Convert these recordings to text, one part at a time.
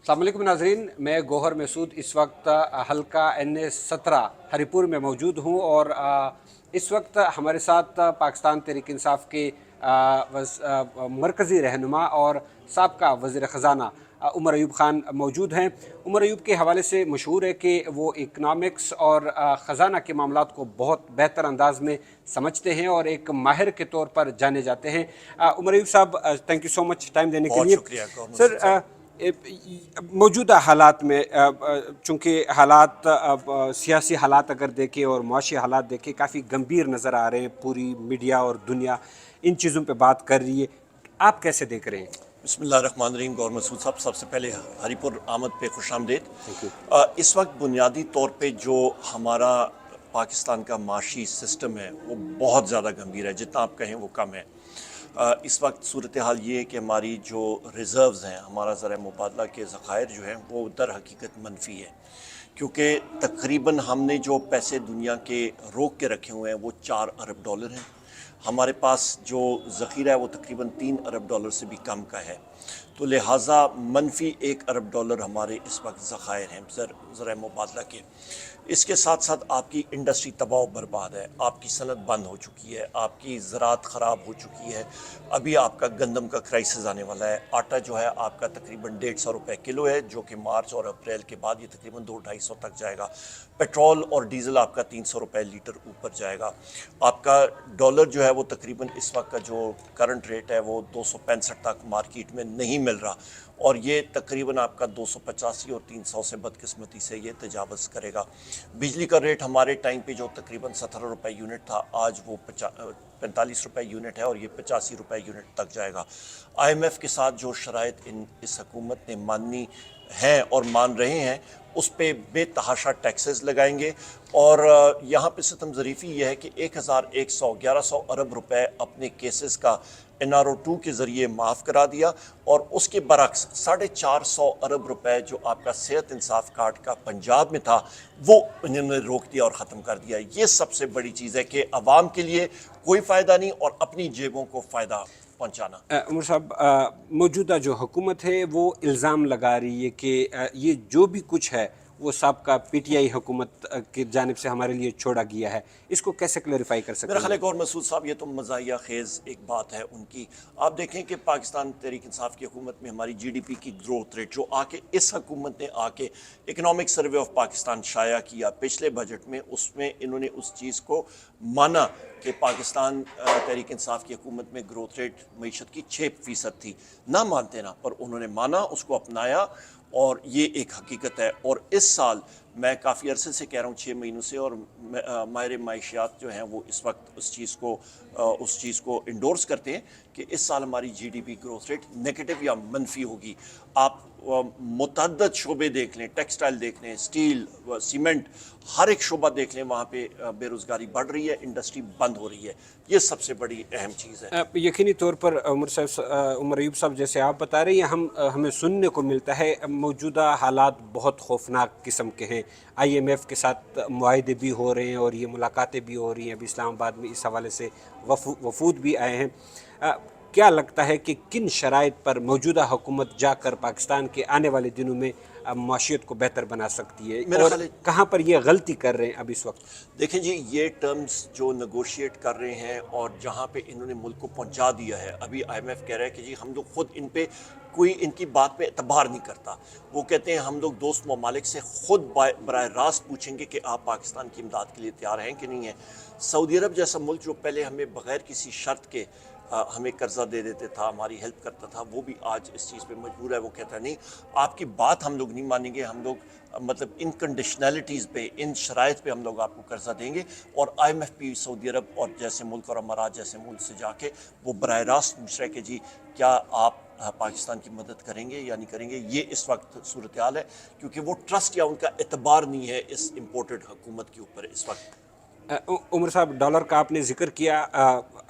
अस्सलाम वालेकुम नाज़रीन, मैं गौहर महसूद इस वक्त हल्का NA-17 हरीपुर में मौजूद हूँ और इस वक्त हमारे साथ पाकिस्तान तहरीक इंसाफ के मरकज़ी रहनुमा और साबका वज़ीर ख़ज़ाना उमर अयूब ख़ान मौजूद हैं। उमर अयूब के हवाले से मशहूर है कि वो इकनॉमिक्स और ख़ज़ाना के मामलात को बहुत बेहतर अंदाज में समझते हैं और एक माहिर के तौर पर जाने जाते हैं। उमर अयूब साहब, thank you so much time देने के लिए। शुक्रिया सर, मौजूदा हालात में चूँकि हालात सियासी हालात अगर देखें और मुआशी हालात देखें काफ़ी गंभीर नज़र आ रहे हैं, पूरी मीडिया और दुनिया इन चीज़ों पे बात कर रही है, आप कैसे देख रहे हैं? बिस्मिल्लाहिर्रहमानिर्रहीम। गौहर महसूद साहब, सबसे पहले हरीपुर आमद पे खुश आमदेद। Thank you. इस वक्त बुनियादी तौर पे जो हमारा पाकिस्तान का माशी सिस्टम है वो बहुत ज़्यादा गंभीर है, जितना आप कहें वो कम है। इस वक्त सूरत हाल ये है कि हमारी जो रिज़र्व्स हैं, हमारा ज़रा मुबादला के ज़खायर जो हैं वो दर हकीकत मनफी है, क्योंकि तकरीबन हमने जो पैसे दुनिया के रोक के रखे हुए हैं वो $4 अरब हैं। हमारे पास जो ज़ख़ीरा है वो तकरीबन $3 अरब से भी कम का है, तो लिहाजा मनफी $1 अरब हमारे इस वक्त ज़ख़ायर हैं ज़रा मुबादला के। इसके साथ साथ आपकी इंडस्ट्री तबाह बर्बाद है, आपकी सनत बंद हो चुकी है, आपकी ज़राअत ख़राब हो चुकी है। अभी आपका गंदम का क्राइसिस आने वाला है। आटा जो है आपका तकरीबन ₹150 किलो है, जो कि मार्च और अप्रैल के बाद ये तकरीबन 200-250 तक जाएगा। पेट्रोल और डीज़ल आपका ₹300 लीटर ऊपर जाएगा। आपका डॉलर जो है वो तकरीबन इस वक्त का जो करंट रेट है वो 265 तक मार्केट में नहीं मिल रहा, और ये तकरीबन आपका 285 और 300 से बदकिस्मती से ये तजावज़ करेगा। बिजली का रेट हमारे टाइम पे जो तकरीबन ₹17 यूनिट था, आज वो ₹45 यूनिट है और ये ₹85 यूनिट तक जाएगा। IMF के साथ जो शराइत इस हुकूमत ने माननी हैं और मान रहे हैं, उस पे बेतहाशा टैक्सेस लगाएंगे, और यहाँ पे सितम ज़रीफ़ी ये है कि 1111 अरब रुपए अपने केसेस का NRO2 के ज़रिए माफ़ करा दिया, और उसके बरक्स 450 अरब रुपए जो आपका सेहत इंसाफ कार्ड का पंजाब में था वो इन्होंने रोक दिया और ख़त्म कर दिया। ये सबसे बड़ी चीज़ है कि अवाम के लिए कोई फ़ायदा नहीं और अपनी जेबों को फ़ायदा पहुँचाना। उमर साहब, मौजूदा जो हुकूमत है वो इल्ज़ाम लगा रही है कि ये जो भी कुछ है वो साबका PTI हुकूमत की जानिब से हमारे लिए छोड़ा गया है, इसको कैसे क्लैरिफाई कर सकते मेरा हैं? ख्याल है गौहर महसूद साहब, ये तो मज़ाहिया खेज़ एक बात है उनकी। आप देखें कि पाकिस्तान तहरीक इंसाफ की हुकूमत में हमारी GDP की ग्रोथ रेट जो आके इस हुकूमत ने आके इकनॉमिक सर्वे ऑफ पाकिस्तान शाया किया पिछले बजट में, उसमें इन्होंने उस चीज़ को माना कि पाकिस्तान तहरीक इंसाफ की हुकूमत में ग्रोथ रेट मईशत की 6% थी। ना मानते ना, पर उन्होंने माना, उसको अपनाया, और ये एक हकीकत है। और इस साल मैं काफ़ी अरसे से कह रहा हूँ, 6 महीनों से, और माहिर माशियात जो हैं वो इस वक्त उस चीज़ को इंडोर्स करते हैं कि इस साल हमारी GDP ग्रोथ रेट नेगेटिव या मनफी होगी। आप मुतअद्दिद शोबे देख लें, टेक्सटाइल देख लें, स्टील, सीमेंट, हर एक शोबा देख लें, वहाँ पे बेरोज़गारी बढ़ रही है, इंडस्ट्री बंद हो रही है। ये सबसे बड़ी अहम चीज़ है। यकीनी तौर पर उमर अयूब साहब, जैसे आप बता रहे हैं, हमें सुनने को मिलता है मौजूदा हालात बहुत खौफनाक किस्म के हैं। IMF के साथ मुआहदे भी हो रहे हैं और ये मुलाकातें भी हो रही हैं। अभी इस्लामाबाद में इस हवाले से वफूद भी आए हैं। क्या लगता है कि किन शराइत पर मौजूदा हुकूमत जाकर पाकिस्तान के आने वाले दिनों में माशियत को बेहतर बना सकती है, और कहाँ पर ये गलती कर रहे हैं अब इस वक्त? देखें जी, ये टर्म्स जो नेगोशिएट कर रहे हैं और जहाँ पे इन्होंने मुल्क को पहुँचा दिया है, अभी IMF कह रहा है कि जी हम लोग खुद इन पे कोई इनकी बात पे एतबार नहीं करता। वो कहते हैं हम लोग दोस्त ममालिक से खुद बराह रास्त पूछेंगे कि आप पाकिस्तान की इमदाद के लिए तैयार हैं कि नहीं है। सऊदी अरब जैसा मुल्क जो पहले हमें बग़ैर किसी शर्त के हमें कर्जा दे देते था, हमारी हेल्प करता था, वो भी आज इस चीज़ पे मजबूर है। वो कहता है नहीं, आपकी बात हम लोग नहीं मानेंगे, हम लोग मतलब इन कंडीशनैलिटीज़ पे, इन शराइत पे हम लोग आपको कर्जा देंगे। और IMF भी सऊदी अरब और जैसे मुल्क और अमारात जैसे मुल्क से जाके वो बराह रास्त पूछ रहे हैं कि जी क्या आप पाकिस्तान की मदद करेंगे या नहीं करेंगे। ये इस वक्त सूरत हाल है, क्योंकि वो ट्रस्ट या उनका एतबार नहीं है इस इम्पोर्टेड हुकूमत के ऊपर इस वक्त। उमर साहब, डॉलर का आपने जिक्र किया।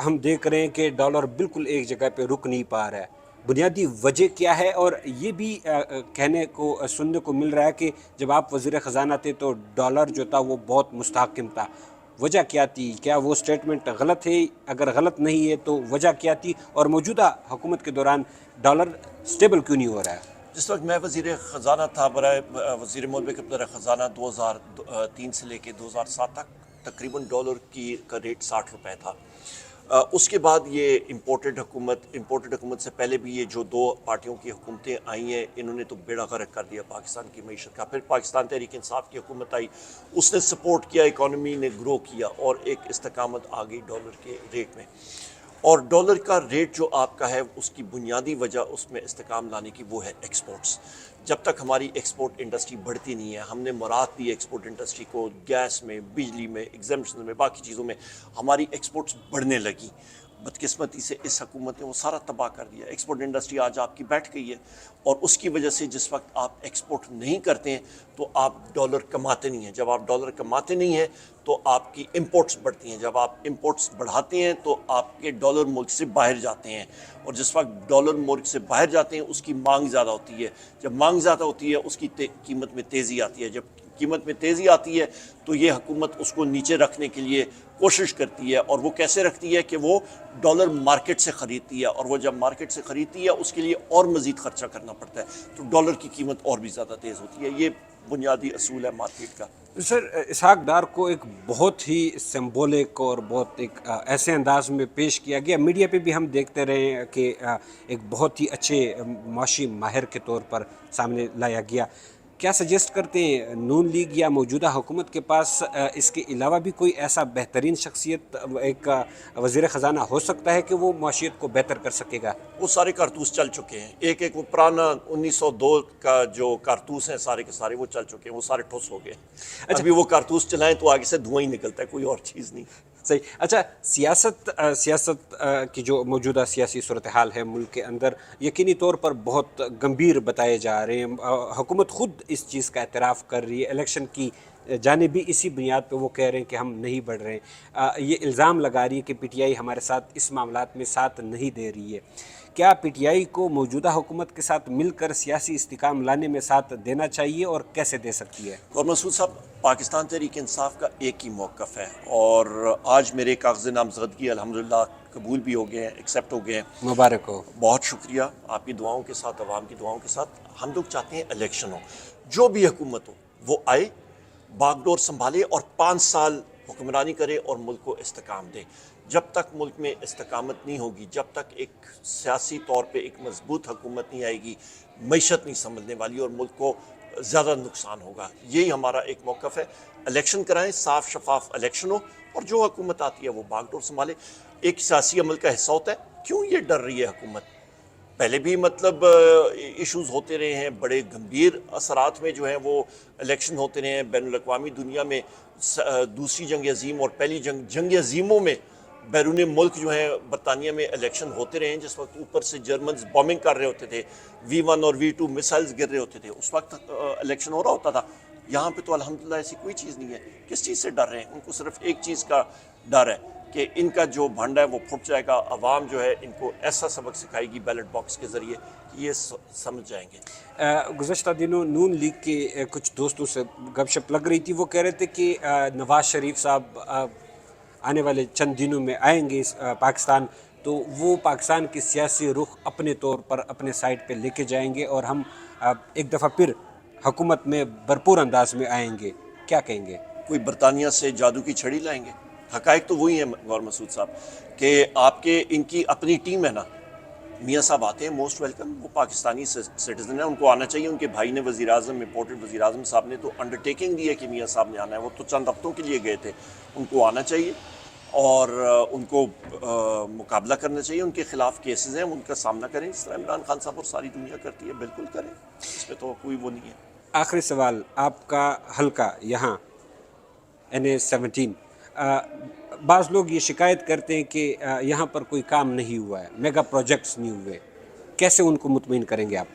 हम देख रहे हैं कि डॉलर बिल्कुल एक जगह पे रुक नहीं पा रहा है। बुनियादी वजह क्या है? और ये भी कहने को सुनने को मिल रहा है कि जब आप वज़ीर ख़ज़ाना थे तो डॉलर जो था वो बहुत मुस्तहकम था। वजह क्या थी? क्या वो स्टेटमेंट गलत है? अगर गलत नहीं है तो वजह क्या थी? और मौजूदा हुकूमत के दौरान डॉलर स्टेबल क्यों नहीं हो रहा है? جس وقت میں وزیر خزانہ تھا، برائے وزیر مطبق برائے خزانہ 2003 سے لے کے 2007 تک تقریباً ڈالر کا ریٹ 60 روپے تھا۔ اس کے بعد یہ امپورٹڈ حکومت سے پہلے بھی یہ جو دو پارٹیوں کی حکومتیں آئی ہیں، انہوں نے تو بیڑا غرق کر دیا پاکستان کی معیشت کا۔ پھر پاکستان تحریک انصاف کی حکومت آئی، اس نے سپورٹ کیا، اکانومی نے گرو کیا اور ایک استقامت آ گئی ڈالر کے ریٹ میں۔ اور ڈالر کا ریٹ جو آپ کا ہے، اس کی بنیادی وجہ اس میں استحکام لانے کی وہ ہے ایکسپورٹس۔ جب تک ہماری ایکسپورٹ انڈسٹری بڑھتی نہیں ہے، ہم نے مراد دی ایکسپورٹ انڈسٹری کو، گیس میں، بجلی میں، ایگزمپشن میں، باقی چیزوں میں ہماری ایکسپورٹس بڑھنے لگی۔ بدقسمتی سے اس حکومت نے وہ سارا تباہ کر دیا۔ ایکسپورٹ انڈسٹری آج آپ کی بیٹھ گئی ہے، اور اس کی وجہ سے جس وقت آپ ایکسپورٹ نہیں کرتے ہیں تو آپ ڈالر کماتے نہیں ہیں۔ جب آپ ڈالر کماتے نہیں ہیں تو آپ کی امپورٹس بڑھتی ہیں۔ جب آپ امپورٹس بڑھاتے ہیں تو آپ کے ڈالر ملک سے باہر جاتے ہیں، اور جس وقت ڈالر ملک سے باہر جاتے ہیں اس کی مانگ زیادہ ہوتی ہے۔ جب مانگ زیادہ ہوتی ہے اس کی قیمت میں تیزی آتی ہے۔ جب قیمت میں تیزی آتی ہے تو یہ حکومت اس کو نیچے رکھنے کے لیے کوشش کرتی ہے، اور وہ کیسے رکھتی ہے کہ وہ ڈالر مارکیٹ سے خریدتی ہے، اور وہ جب مارکیٹ سے خریدتی ہے اس کے لیے اور مزید خرچہ کرنا پڑتا ہے، تو ڈالر کی قیمت اور بھی زیادہ تیز ہوتی ہے۔ یہ بنیادی اصول ہے مارکیٹ کا۔ سر، اسحاق ڈار کو ایک بہت ہی سمبولک اور بہت ایک ایسے انداز میں پیش کیا گیا، میڈیا پہ بھی ہم دیکھتے رہے ہیں کہ ایک بہت ہی اچھے معاشی ماہر کے طور پر سامنے لایا گیا۔ کیا سجیسٹ کرتے ہیں نون لیگ یا موجودہ حکومت کے پاس اس کے علاوہ بھی کوئی ایسا بہترین شخصیت ایک وزیر خزانہ ہو سکتا ہے کہ وہ معاشیت کو بہتر کر سکے گا؟ وہ سارے کارتوس چل چکے ہیں، ایک وہ پرانا 1902 کا جو کارتوس ہیں سارے کے سارے وہ چل چکے ہیں، وہ سارے ٹھوس ہو گئے۔ ابھی وہ کارتوس چلائیں تو آگے سے دھواں ہی نکلتا ہے، کوئی اور چیز نہیں۔ صحیح۔ اچھا، سیاست کی جو موجودہ سیاسی صورتحال ہے ملک کے اندر، یقینی طور پر بہت گمبھیر بتائے جا رہے ہیں۔ حکومت خود اس چیز کا اعتراف کر رہی ہے، الیکشن کی جانب بھی اسی بنیاد پہ وہ کہہ رہے ہیں کہ ہم نہیں بڑھ رہے ہیں۔ یہ الزام لگا رہی ہے کہ پی ٹی آئی ہمارے ساتھ اس معاملات میں ساتھ نہیں دے رہی ہے۔ کیا پی ٹی آئی کو موجودہ حکومت کے ساتھ مل کر سیاسی استحکام لانے میں ساتھ دینا چاہیے، اور کیسے دے سکتی ہے؟ اور مسعود صاحب، پاکستان تحریک انصاف کا ایک ہی موقف ہے، اور آج میرے کاغذ نامزدگی الحمدللہ قبول بھی ہو گئے ہیں، ایکسیپٹ ہو گئے ہیں۔ مبارک ہو۔ بہت شکریہ آپ کی دعاؤں کے ساتھ، عوام کی دعاؤں کے ساتھ۔ ہم لوگ چاہتے ہیں الیکشن ہو، جو بھی حکومت ہو وہ آئے، باغ ڈور سنبھالے اور 5 سال حکمرانی کرے اور ملک کو استحکام دے۔ جب تک ملک میں استقامت نہیں ہوگی، جب تک ایک سیاسی طور پہ ایک مضبوط حکومت نہیں آئے گی، معیشت نہیں سنبھلنے والی اور ملک کو زیادہ نقصان ہوگا۔ یہی ہمارا ایک موقف ہے، الیکشن کرائیں، صاف شفاف الیکشن ہو، اور جو حکومت آتی ہے وہ باغ ڈور سنبھالے۔ ایک سیاسی عمل کا حصہ ہوتا ہے۔ کیوں یہ ڈر رہی ہے حکومت؟ پہلے بھی ایشوز ہوتے رہے ہیں، بڑے گمبھیر اثرات میں جو ہیں وہ الیکشن ہوتے رہے ہیں۔ بین الاقوامی دنیا میں دوسری جنگ عظیم اور پہلی جنگ عظیموں میں بیرون ملک جو ہیں برطانیہ میں الیکشن ہوتے رہے ہیں، جس وقت اوپر سے جرمنز بومنگ کر رہے ہوتے تھے، V1 اور V2 میسائلز گر رہے ہوتے تھے، اس وقت الیکشن ہو رہا ہوتا تھا۔ یہاں پہ تو الحمدللہ ایسی کوئی چیز نہیں ہے۔ کس چیز سے ڈر رہے ہیں؟ ان کو صرف ایک چیز کا ڈر ہے کہ ان کا جو بھنڈا ہے وہ پھٹ جائے گا، عوام جو ہے ان کو ایسا سبق سکھائے گی بیلٹ باکس کے ذریعے کہ یہ سمجھ جائیں گے۔ گزشتہ دنوں نون لیگ کے کچھ دوستوں سے گپ شپ لگ رہی تھی، وہ کہہ رہے تھے کہ نواز شریف صاحب آنے والے چند دنوں میں آئیں گے پاکستان، تو وہ پاکستان کی سیاسی رخ اپنے طور پر اپنے سائڈ پہ لے کے جائیں گے، اور ہم ایک دفعہ پھر حکومت میں بھرپور انداز میں آئیں گے۔ کیا کہیں گے؟ کوئی برطانیہ سے جادو کی چھڑی لائیں گے؟ حقائق تو وہی ہیں غور مسعود صاحب کہ آپ کے ان کی اپنی ٹیم ہے نا، میاں صاحب آتے ہیں، موسٹ ویلکم، وہ پاکستانی سٹیزن ہیں، ان کو آنا چاہیے۔ ان کے بھائی نے وزیر اعظم، امپورٹڈ وزیر اعظم صاحب نے تو انڈرٹیکنگ دی ہے کہ میاں صاحب نے آنا ہے، وہ تو چند ہفتوں کے لیے گئے تھے، ان کو آنا چاہیے اور ان کو مقابلہ کرنا چاہیے۔ ان کے خلاف کیسز ہیں، ان کا سامنا کریں، جس طرح عمران خان صاحب اور ساری دنیا کرتی ہے، بالکل کریں، اس میں تو کوئی وہ نہیں ہے۔ آخری سوال، آپ کا حلقہ یہاں NA-17، بعض لوگ یہ شکایت کرتے ہیں کہ یہاں پر کوئی کام نہیں ہوا ہے، میگا پروجیکٹس نہیں ہوئے، کیسے ان کو مطمئن کریں گے آپ؟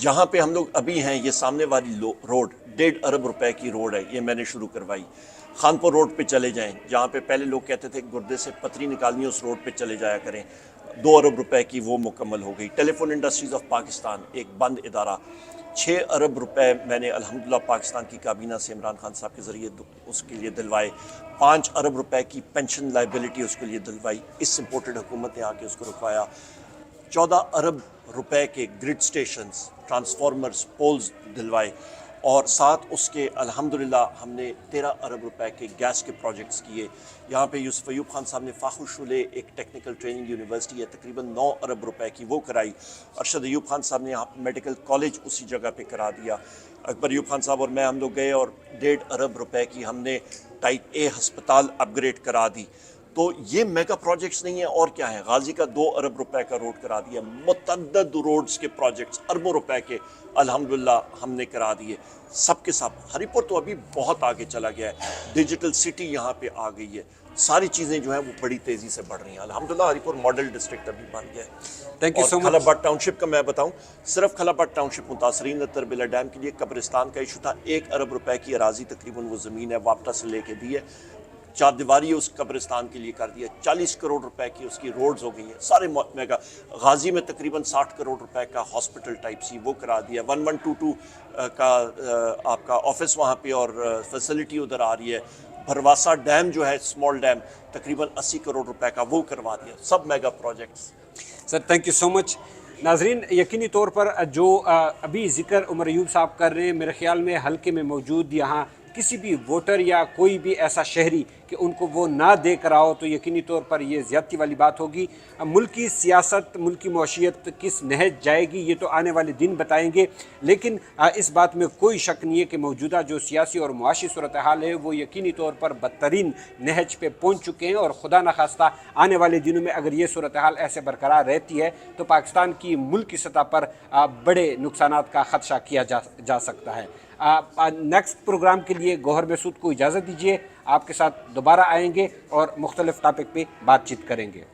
جہاں پہ ہم لوگ ابھی ہیں، یہ سامنے والی روڈ 1.5 ارب روپے کی روڈ ہے، یہ میں نے شروع کروائی۔ خانپور روڈ پہ چلے جائیں، جہاں پہ پہلے لوگ کہتے تھے گردے سے پتری نکالنی، اس روڈ پہ چلے جایا کریں، 2 ارب روپے کی وہ مکمل ہو گئی۔ ٹیلی فون انڈسٹریز آف پاکستان ایک بند ادارہ، 6 ارب روپے میں نے الحمدللہ پاکستان کی کابینہ سے عمران خان صاحب کے ذریعے اس کے لیے دلوائے۔ 5 ارب روپے کی پینشن لائبلٹی اس کے لیے دلوائی، اس امپورٹڈ حکومت نے آ کے اس کو رکوایا۔ 14 ارب روپے کے گرڈ سٹیشنز، ट्रांसफार्मर्स, पोल्स दिलवाए, और साथ उसके अल्हम्दुलिल्लाह हमने 13 अरब रुपए के गैस के प्रोजेक्ट्स किए। यहाँ पे यूसुफ अयूब खान साहब ने फाखुर शुले एक टेक्निकल ट्रेनिंग यूनिवर्सिटी है तकरीबन 9 अरब रुपए की, वो कराई। अरशद अयूब खान साहब ने यहाँ मेडिकल कॉलेज उसी जगह पे करा दिया। अकबर अयूब खान साहब और मैं, हम लोग गए और 1.5 अरब रुपए की हमने टाइप ए हस्पताल अपग्रेड करा दी। तो ये मेगा प्रोजेक्ट्स नहीं है और क्या है। गाजी का 2 अरब रुपए का रोड करा दिया। मुतअद्दिद रोड्स के प्रोजेक्ट्स अरबों रुपए के अल्हम्दुलिल्लाह हमने करा दिए। सब के सब हरिपुर तो अभी बहुत आगे चला गया है, डिजिटल सिटी यहाँ पे आ गई है, सारी चीज़ें जो हैं वो बड़ी तेज़ी से बढ़ रही हैं। अल्हम्दुलिल्लाह हरिपुर मॉडल डिस्ट्रिक्ट अभी बन गया है। Thank you so much. Khalabad township का मैं बताऊं, सिर्फ खलाबाद टाउनशिप मुतासरीन तरबिला डैम के लिए कब्रिस्तान का इशू था। 1 अरब रुपए की अराजी तकरीबन वो ज़मीन है वापस लेके दी है, चार दीवारी उस कब्रिस्तान के लिए कर दिया। 40 करोड़ रुपए की उसकी रोड्स हो गई हैं सारे मेगा। गाजी में तकरीबन 60 करोड़ रुपए का हॉस्पिटल टाइप सी वो करा दिया। 1122 का आपका ऑफिस वहाँ पे और फैसिलिटी उधर आ रही है। भरवासा डैम जो है स्मॉल डैम तकरीबन 80 करोड़ रुपए का वो करवा दिया। सब mega projects. Sir thank you so much. नाजरीन, यकीनी तौर पर जो अभी ज़िक्र उमर अयूब साहब कर रहे हैं, मेरे ख्याल में हल्के में मौजूद यहाँ किसी भी वोटर या कोई भी ऐसा शहरी कि उनको वो ना दे कर आओ तो यकीनी तौर पर ये ज़्यादती वाली बात होगी। मुल्क की सियासत, मुल्क की मौशियत किस नहज जाएगी ये तो आने वाले दिन बताएंगे, लेकिन इस बात में कोई शक नहीं है कि मौजूदा जो सियासी और मुआशी सूरत हाल है वो यकीनी तौर पर बदतरीन नहज पे पहुँच चुके हैं। और खुदा न खास्ता आने वाले दिनों में अगर ये सूरत हाल ऐसे बरकरार रहती है तो पाकिस्तान की मुल्क की सतह पर बड़े नुकसानात का ख़दशा किया जा सकता है। नेक्स्ट प्रोग्राम के लिए गौहर महसूद को इजाज़त दीजिए। आपके साथ दोबारा आएंगे और मुख्तलिफ टॉपिक पे बातचीत करेंगे।